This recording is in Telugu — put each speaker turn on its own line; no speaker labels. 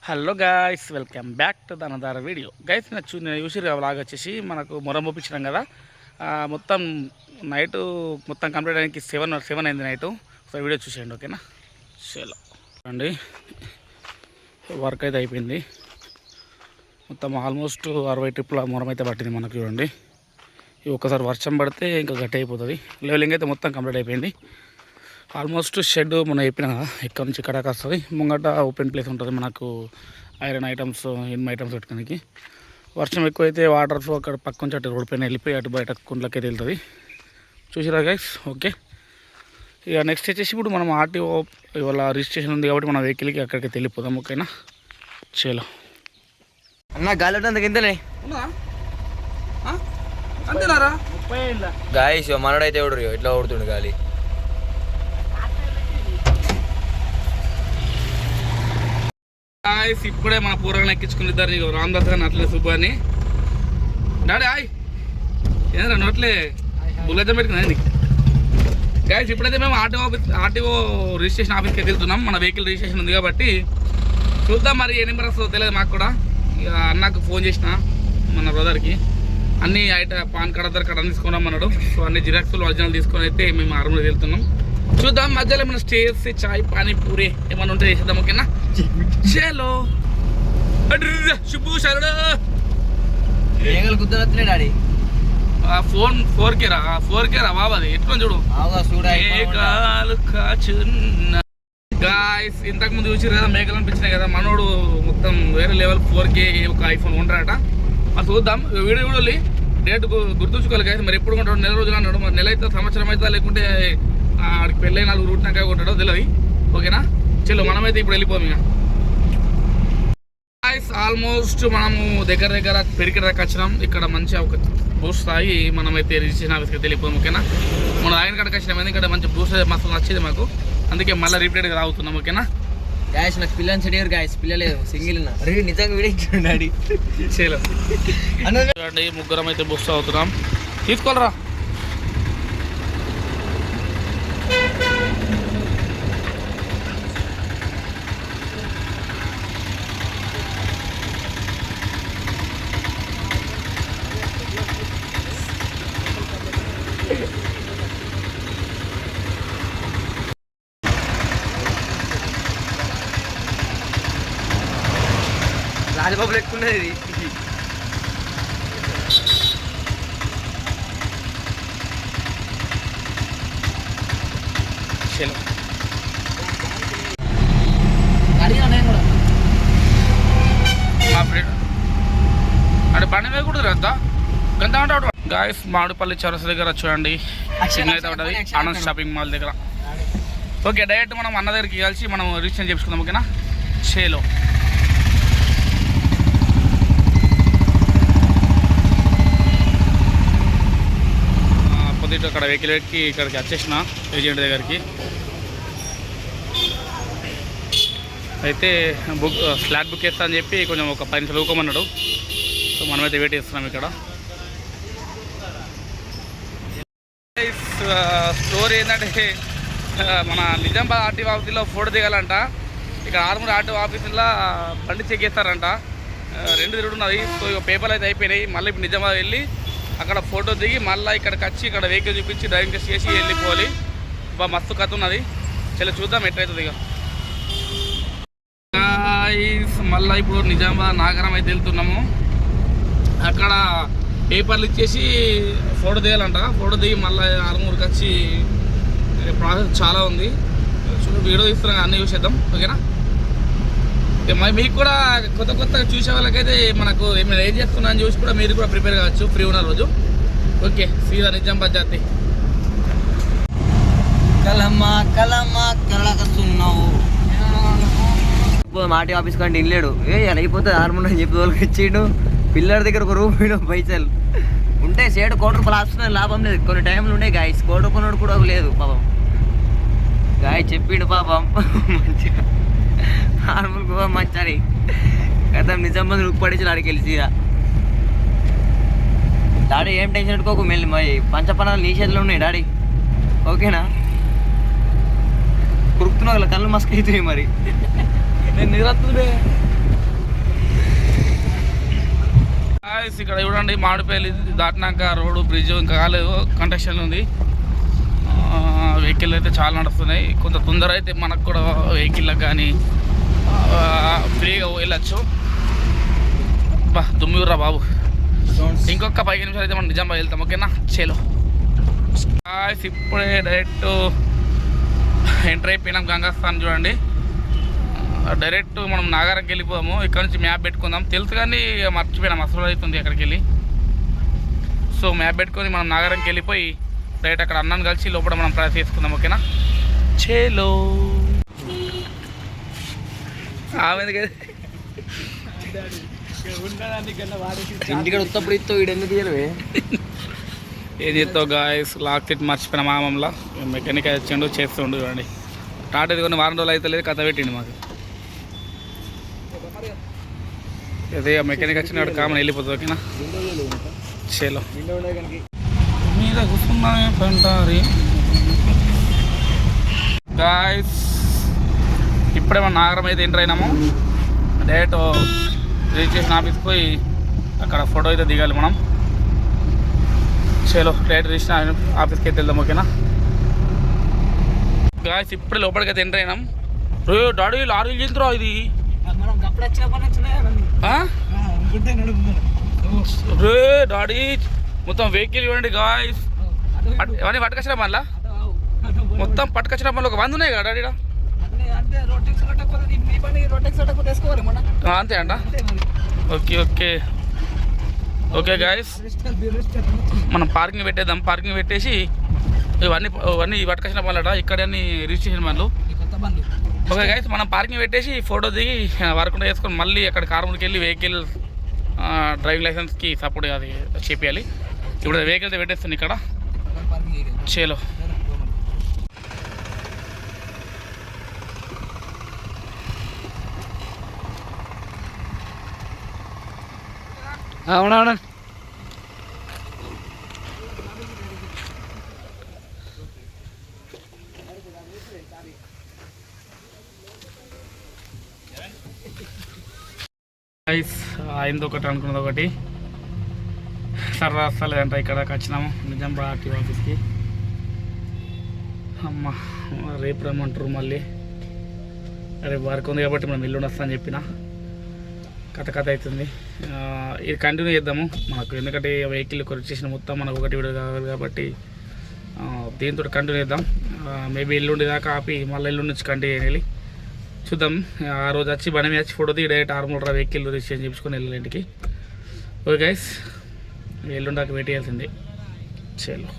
Hello guys, welcome back to another video. Guys నేను చూసిరు లాగా వచ్చేసి మనకు మొరం పంపించినాం కదా. మొత్తం నైట్ మొత్తం కంప్లీట్ అయ్యానికి సెవెన్ అయింది నైట్. సో వీడియో చూసేయండి, ఓకేనా? చలో అండి, వర్క్ అయితే అయిపోయింది. మొత్తం ఆల్మోస్ట్ 60 ట్రిప్ల మొరం అయితే పట్టింది మనకు. చూడండి, ఈ ఒక్కసారి వర్షం పడితే ఇంకా గట్టి అయిపోతుంది. లెవెలింగ్ అయితే మొత్తం కంప్లీట్ అయిపోయింది. ఆల్మోస్ట్ షెడ్ మనం చెప్పిన కదా, ఇక్కడ నుంచి ఇక్కడికి వస్తుంది. ముంగట ఓపెన్ ప్లేస్ ఉంటుంది మనకు, ఐరన్ ఐటమ్స్, ఇనుము ఐటమ్స్ పెట్టుకోనికి. వర్షం ఎక్కువైతే వాటర్ ఫ్లో అక్కడ పక్క నుంచి అటు రోడ్ పైన వెళ్ళిపోయి అటు బయట కుండ్లకి వెళ్తుంది. చూసిరా గైస్? ఓకే, ఇక నెక్స్ట్ వచ్చేసి ఇప్పుడు మనం ఆర్టీఓ ఇవాళ రిజిస్ట్రేషన్ ఉంది కాబట్టి మన వెహికల్కి అక్కడికి వెళ్ళిపోదాం, ఓకేనా? చలో
అన్న, గాలి ఉంటుంది ఇంతనే
అంతేనారా?
గాయస్ మనడైతే ఎవడు ఇట్లా ఓడుతుండు గాలి.
ఇప్పుడే మన పూర్వలను ఎక్కించుకుని ఇద్దరు, నీకు రామదాస్ గారిని అట్లే సుబ్బాని డాడీ హాయ్ ఏంద్రా నోట్లే బుల్లెట్ పెట్టుకున్నా గాయస్. ఇప్పుడైతే మేము ఆర్టీఓ రిజిస్ట్రేషన్ ఆఫీస్కి వెళ్తున్నాం. మన వెహికల్ రిజిస్ట్రేషన్ ఉంది కాబట్టి చూద్దాం మరి ఏ నెంబర్ వస్తుందో తెలియదు మాకు కూడా. ఇక అన్నకు ఫోన్ చేసిన మన బ్రదర్కి, అన్ని పాన్ కార్డ్, ఆధార్ కార్డ్ అన్ని తీసుకున్నామన్నాడు. సో అన్ని జిరాక్స్లు ఒరిజినల్ తీసుకొని అయితే మేము ఆర్మూర్కి వెళ్తున్నాం. చూద్దాం, మధ్యలో ఏమైనా స్టే చేస్తే చాయ్ పానీపూరి ఏమైనా ఉంటే చేసేద్దాం, ఓకేనా? చలో శుభు శరణు.
డాడీ
ఫోన్ 4K రా బాబు, అది ఎట్లా చూడు. గాయస్, ఇంతకు ముందు చూసారు కదా, మేకలు అనిపించినాయి కదా. మనోడు మొత్తం వేరే లెవెల్ 4K ఒక ఐఫోన్ కొంటారట. అది చూద్దాం, వీడియో కూడా డేట్ గుర్తుంచుకోవాలి గాయస్. మరి ఎప్పుడు కొంటాడు? నెల రోజులు అన్నాడు. మరి నెల అయితే సంవత్సరం అవుతా, లేకుంటే ఆడికి పెళ్ళై 4 రూట్నాక కొంటాడో తెలియదు, ఓకేనా? చలో మనమైతే ఇప్పుడు వెళ్ళిపోదాం. ఇక గాయస్, ఆల్మోస్ట్ మనము దగ్గర పెరిగిన దాకా వచ్చినాం. ఇక్కడ మంచిగా ఒక బూస్ట్ తాగి మనమైతే రిజిస్ట్రేషన్ ఆఫీస్కి వెళ్ళిపోదాం, ఓకేనా? మనం ఆయన కాడికి వచ్చినాం, ఎందుకంటే మంచి బూస్ట్ మస్తు నచ్చేది మాకు. అందుకే మళ్ళీ రిపీటెడ్గా తాగుతున్నాం, ఓకేనా?
గాయస్, నాకు పిల్లని చెడిగారు గాయస్, పిల్లలేదు సింగిల్ నిజంగా వీడియో డాడీ.
చలో చూడండి, ముగ్గురం అయితే బూస్ట్ తాగుతున్నాం. తీసుకోవాలరా.
రాజబాబు లెక్కున్నది ఇది.
మా ఫ్రెండ్ అంటే బండి మీద కూడా రద్దా గంట అంటే గాయస్. మామిడిపల్లి చౌరస్తా దగ్గర చూడండి, చిన్న అయితే ఉంటుంది ఆనంద్ షాపింగ్ మాల్ దగ్గర. ఓకే, డైరెక్ట్ మనం అన్న దగ్గరికి కలిసి మనం రిజిస్ట్రేషన్ చేసుకుందాం, ఓకేనా? చేలో పొద్దుట అక్కడ వెహికల్ ఎక్కి ఇక్కడికి వచ్చేసిన ఏజెంట్ దగ్గరికి. అయితే ఫ్లాట్ బుక్ చేస్తా అని చెప్పి కొంచెం ఒక 10 నిమిషాలు ఊకోమన్నాడు. సో మనమైతే వెయిట్ చేస్తున్నాం ఇక్కడ. స్టోరీ ఏంటంటే, మన నిజామాబాద్ ఆర్టీఓ ఆఫీసులో ఫోటో దిగాలంట. ఇక్కడ ఆర్మూర్ ఆర్టీఓ ఆఫీసులో బండి చెక్ చేస్తారంట. 2 తిరుగుతున్నది. సో ఇక పేపర్లు అయితే అయిపోయినాయి. మళ్ళీ ఇప్పుడు నిజామాబాద్ వెళ్ళి అక్కడ ఫోటో దిగి మళ్ళీ ఇక్కడికి వచ్చి ఇక్కడ వెహికల్ చూపించి డ్రైవింగ్ టెస్ట్ చేసి వెళ్ళిపోవాలి. మస్తు కథ ఉన్నది. చలో చూద్దాం ఎట్లయితుంది. ఇక మళ్ళీ ఇప్పుడు నిజామాబాద్ నాగరం అయితే వెళ్తున్నాము. అక్కడ పేపర్లు ఇచ్చేసి ఫోటో దిగాలంట. ఫోటో దిగి మళ్ళీ ఆర్మూర్కి వచ్చి ప్రాసెస్ చాలా ఉంది. వీడియో తీస్తున్నాం, అన్నీ చూసేద్దాం, ఓకేనా? మీకు కూడా కొత్తగా చూసే వాళ్ళకైతే మనకు ఏమైనా ఏం చేస్తున్నా అని చూసి కూడా మీరు కూడా ప్రిపేర్ కావచ్చు ఫ్రీ ఉన్న రోజు. ఓకే, సీదా నిజామాబాద్ జాతి.
మాటి ఆఫీస్ కంటే ఇల్లేడు అయిపోతుంది. ఆర్మూర్ అని చెప్పి వాళ్ళకి ఇచ్చిండు. పిల్లల దగ్గర ఒక రూపాయి పైసలు ఉంటే సేటు ₹1 ఆస్తున్నా లాభం లేదు. కొన్ని టైంలు ఉండే గాయస్, ₹1 కూడా లేదు పాపం. గాయ చెప్పిండు పాపం మంచిగా ఆర్మూర్కి పోవా మంచి కదా. నిజామాబాద్ పడించాలి ఆడికి వెళ్ళి సీదా. డాడీ ఏం టెన్షన్ పెట్టుకోకు, మళ్ళీ మరి పంచపనాలు నీ చేతిలో ఉన్నాయి డాడీ, ఓకేనా? కురుకుతున్నావు కళ్ళు మస్క్ అవుతున్నాయి. మరి
నేను నిద్రస్తుంది గాయస్ ఇక్కడ చూడండి మామిడిపల్లి దాటినాక రోడ్డు బ్రిడ్జ్ ఇంకా కాలేదు, కన్స్ట్రక్షన్ ఉంది. వెహికల్ అయితే చాలా నడుస్తున్నాయి. కొంత తొందర అయితే మనకు కూడా వెహికల్కి కానీ ఫ్రీగా వెళ్ళచ్చు. బా దుమ్మిర్రా బాబు. ఇంకొక 5 నిమిషాలు అయితే మనం నిజామాబాద్ వెళ్తాం. ఓకేనా చేలో గాయస్. ఇప్పుడే డైరెక్ట్ ఎంటర్ అయిపోయినాం గంగాస్థానం. చూడండి డైరెక్ట్ మనం నాగారంకి వెళ్ళిపోదాము. ఇక్కడ నుంచి మ్యాప్ పెట్టుకుందాం. తెలుసు కానీ మర్చిపోయినాం అసలు అవుతుంది అక్కడికి వెళ్ళి. సో మ్యాప్ పెట్టుకొని మనం నాగారంకి వెళ్ళిపోయి డైరెక్ట్ అక్కడ అన్నాన్ని కలిసి లోపల మనం ప్రయాసం చేసుకుందాం. ఓకేనా చేలో
ఇంటికాడ ఉత్తప్పుడు ఇస్తావు వీడు ఎందుకు తీయలవే?
ఏం చేస్తావు గాయస్, లాక్ సెట్ మర్చిపోయిన మామంలో మెకానిక్ వచ్చిండు చేస్తుండు. చూడండి టాటా ఇది కొన్ని వారం రోజులు అయితే లేదు, కథ పెట్టిండు మాకు. అదే మెకానిక్ వచ్చిన కామన్ వెళ్ళిపోతుంది. ఓకేనా చేలో మీద కూర్చున్నామే పంటారి గాయస్. ఇప్పుడే మనం నాగరం అయితే ఎంటర్ అయినాము. డైరెక్ట్ రిజిస్ట్రేషన్ ఆఫీస్కి పోయి అక్కడ ఫోటో అయితే దిగాలి మనం. చలో డైరెక్ట్ రిజిస్ట్రేషన్ ఆఫీస్కి అయితే వెళ్దాం. ఓకేనా గాయస్ ఇప్పుడే లోపలికి అయితే ఎంటర్ అయినాం. డాడీ లారీ చేతురా ఇది రే డాడీ. మొత్తం వెహికల్ ఇవ్వండి గాయస్. అవన్నీ పట్టుకొచ్చిన మళ్ళా మొత్తం పట్టుకొచ్చిన మళ్ళీ ఒక 100 ఉన్నాయి కదా డాడీ. అంతే అంట. ఓకే ఓకే ఓకే గాయస్ మనం పార్కింగ్ పెట్టేద్దాం. పార్కింగ్ పెట్టేసి ఇవన్నీ పట్టుకొచ్చిన మళ్ళట ఇక్కడ అన్ని రిజిస్ట్రేషన్ మళ్ళీ. ఓకే గాయస్ మనం పార్కింగ్ పెట్టేసి ఫోటో దిగి వర్క్ చేసుకొని మళ్ళీ అక్కడ కారుకి వెళ్ళి వెహికల్ డ్రైవింగ్ లైసెన్స్కి సపోర్ట్ అది చేపియాలి. ఇప్పుడు వెహికల్ అయితే పెట్టేస్తుంది ఇక్కడ చేలో. అవునవును అయింది ఒకటి అనుకున్నది ఒకటి సరే రాస్తలేదంట. ఇక్కడికి వచ్చినాము నిజామాబాద్ ఆర్టీఓ ఆఫీస్కి. అమ్మ రేపు రమ్మంటారు మళ్ళీ. రేపు వర్క్ ఉంది కాబట్టి మనం ఎల్లుండి వస్తా అని చెప్పిన. కథ అవుతుంది. ఇది కంటిన్యూ చేద్దాము మనకు, ఎందుకంటే వెహికల్ రిజిస్ట్రేషన్ మొత్తం మనకు ఒకటి వీడియో కావాలి కాబట్టి దీంతో కంటిన్యూ చేద్దాం. మేబీ ఎల్లుండి దాకా ఆపి మళ్ళీ ఎల్లుండి నుంచి కంటిన్యూ చేయాలి. చూద్దాం. ఆ రోజు వచ్చి బండి మీద వచ్చి ఫోటో దిగి డైరెక్ట్ ఆర్మూలరా వెహికల్ రిజిస్ట్రేషన్ చేయించుకొని వెళ్ళాలి ఇంటికి. ఓకే గైస్ ఎల్లుండి దాకా వెయిట్ చేయాల్సిందే. చలో.